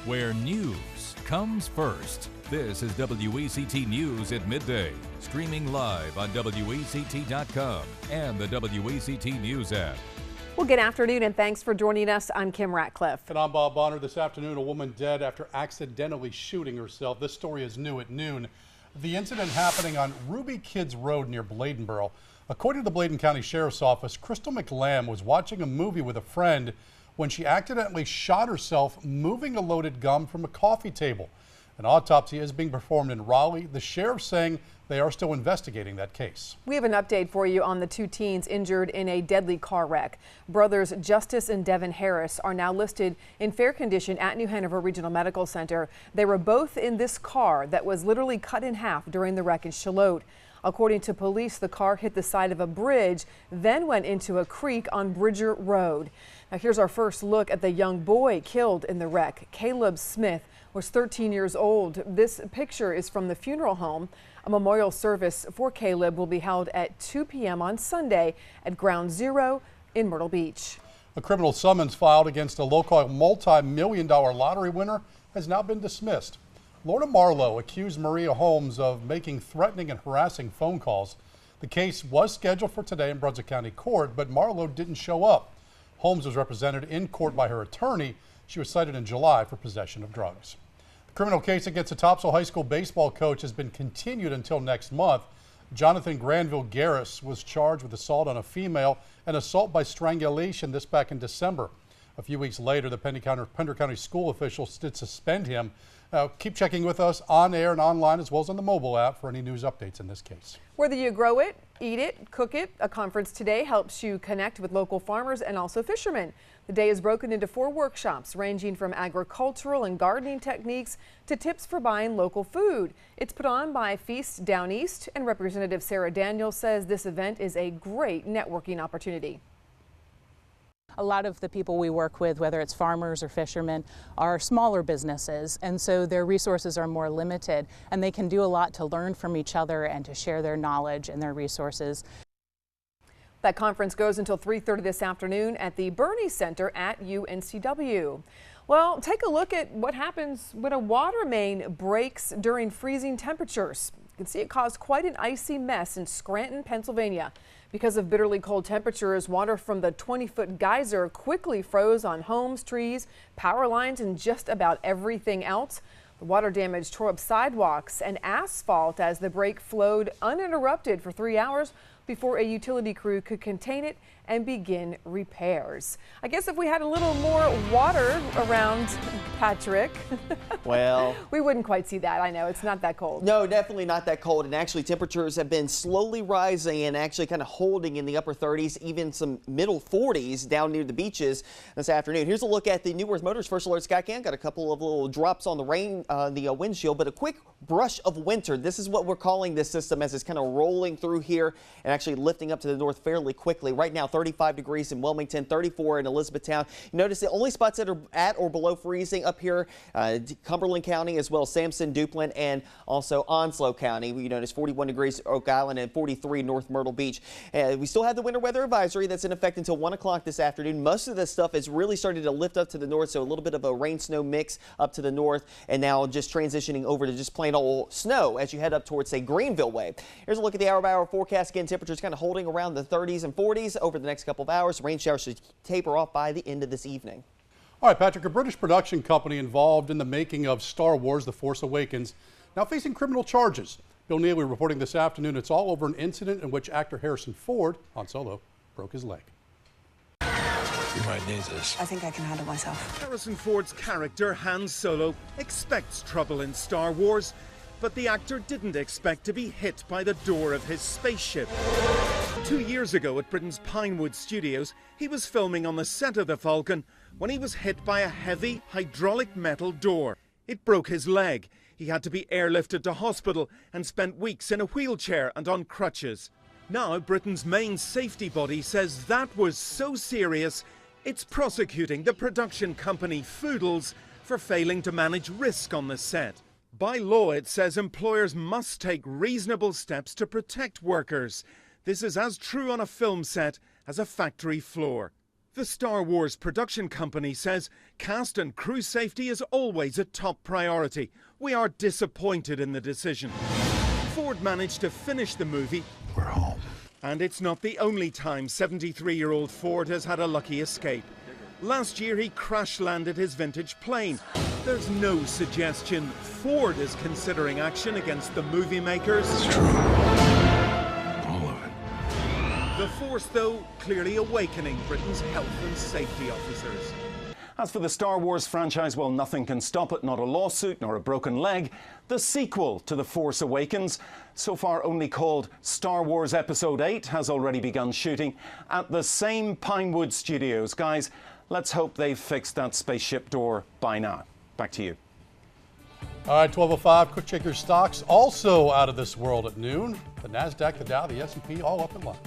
where news comes first. This is WECT News at midday, streaming live on WECT.com and the WECT News app. Well, good afternoon and thanks for joining us. I'm Kim Ratcliffe. And I'm Bob Bonner. This afternoon, a woman dead after accidentally shooting herself. This story is new at noon. The incident happening on Ruby Kids Road near Bladenboro. According to the Bladen County Sheriff's Office, Crystal McLam was watching a movie with a friend when she accidentally shot herself moving a loaded gun from a coffee table. An autopsy is being performed in Raleigh. The sheriff saying they are still investigating that case. We have an update for you on the two teens injured in a deadly car wreck. Brothers Justice and Devin Harris are now listed in fair condition at New Hanover Regional Medical Center. They were both in this car that was literally cut in half during the wreck in Charlotte. According to police, the car hit the side of a bridge, then went into a creek on Bridger Road. Now here's our first look at the young boy killed in the wreck. Caleb Smith was 13 years old. This picture is from the funeral home. A memorial service for Caleb will be held at 2 p.m. on Sunday at Ground Zero in Myrtle Beach. A criminal summons filed against a local multi-million-dollar lottery winner has now been dismissed. Lorna Marlowe accused Maria Holmes of making threatening and harassing phone calls. The case was scheduled for today in Brunswick County Court, but Marlowe didn't show up. Holmes was represented in court by her attorney. She was cited in July for possession of drugs. The criminal case against a Topsail High School baseball coach has been continued until next month. Jonathan Granville Garris was charged with assault on a female and assault by strangulation, this back in December. A few weeks later, the Pender County school officials did suspend him. Keep checking with us on air and online as well as on the mobile app for any news updates in this case. Whether you grow it, eat it, cook it, a conference today helps you connect with local farmers and also fishermen. The day is broken into 4 workshops ranging from agricultural and gardening techniques to tips for buying local food. It's put on by Feast Down East, and Representative Sarah Daniels says this event is a great networking opportunity. A lot of the people we work with, whether it's farmers or fishermen, are smaller businesses, and so their resources are more limited, and they can do a lot to learn from each other and to share their knowledge and their resources. That conference goes until 3:30 this afternoon at the Bernie Center at UNCW. Well, take a look at what happens when a water main breaks during freezing temperatures. You can see it caused quite an icy mess in Scranton, Pennsylvania. Because of bitterly cold temperatures, water from the 20-foot geyser quickly froze on homes, trees, power lines, and just about everything else. The water damage tore up sidewalks and asphalt as the break flowed uninterrupted for 3 hours before a utility crew could contain it and begin repairs. I guess if we had a little more water around, Patrick, well, we wouldn't quite see that. I know it's not that cold. No, definitely not that cold. And actually temperatures have been slowly rising and actually kind of holding in the upper 30s, even some middle 40s down near the beaches this afternoon. Here's a look at the New Worth Motors First Alert Skycam. Got a couple of little drops on the rain, the windshield, but a quick brush of winter. This is what we're calling this system as it's kind of rolling through here and actually lifting up to the north fairly quickly. Right now, 35 degrees in Wilmington, 34 in Elizabethtown. You notice the only spots that are at or below freezing up here, Cumberland County, as well as Sampson, Duplin, and also Onslow County. You notice 41 degrees Oak Island and 43 North Myrtle Beach. We still have the winter weather advisory that's in effect until 1 o'clock this afternoon. Most of this stuff is really starting to lift up to the north, so a little bit of a rain-snow mix up to the north, and now just transitioning over to just plain old snow as you head up towards, say, Greenville way. Here's a look at the hour-by-hour forecast. Again, temperatures kind of holding around the 30s and 40s over the next couple of hours. Rain showers should taper off by the end of this evening. All right, Patrick, a British production company involved in the making of Star Wars: The Force Awakens now facing criminal charges. Bill Neely reporting this afternoon it's all over an incident in which actor Harrison Ford, Han Solo, broke his leg. You might need this. I think I can handle myself. Harrison Ford's character, Han Solo, expects trouble in Star Wars, but the actor didn't expect to be hit by the door of his spaceship. 2 years ago at Britain's Pinewood Studios, he was filming on the set of the Falcon when he was hit by a heavy hydraulic metal door. It broke his leg. He had to be airlifted to hospital and spent weeks in a wheelchair and on crutches. Now Britain's main safety body says that was so serious, it's prosecuting the production company Foodles for failing to manage risk on the set. By law, it says employers must take reasonable steps to protect workers. This is as true on a film set as a factory floor. The Star Wars production company says cast and crew safety is always a top priority. We are disappointed in the decision. Ford managed to finish the movie. We're home. And it's not the only time 73-year-old Ford has had a lucky escape. Last year he crash-landed his vintage plane. There's no suggestion Ford is considering action against the movie makers. It's true. All of it. The force, though, clearly awakening Britain's health and safety officers. As for the Star Wars franchise, well, nothing can stop it, not a lawsuit nor a broken leg. The sequel to The Force Awakens, so far only called Star Wars Episode 8, has already begun shooting at the same Pinewood Studios. Guys, let's hope they've fixed that spaceship door by now. Back to you. All right, 12:05, quick check your stocks. Also out of this world at noon. The NASDAQ, the Dow, the S&P, all up at lunch.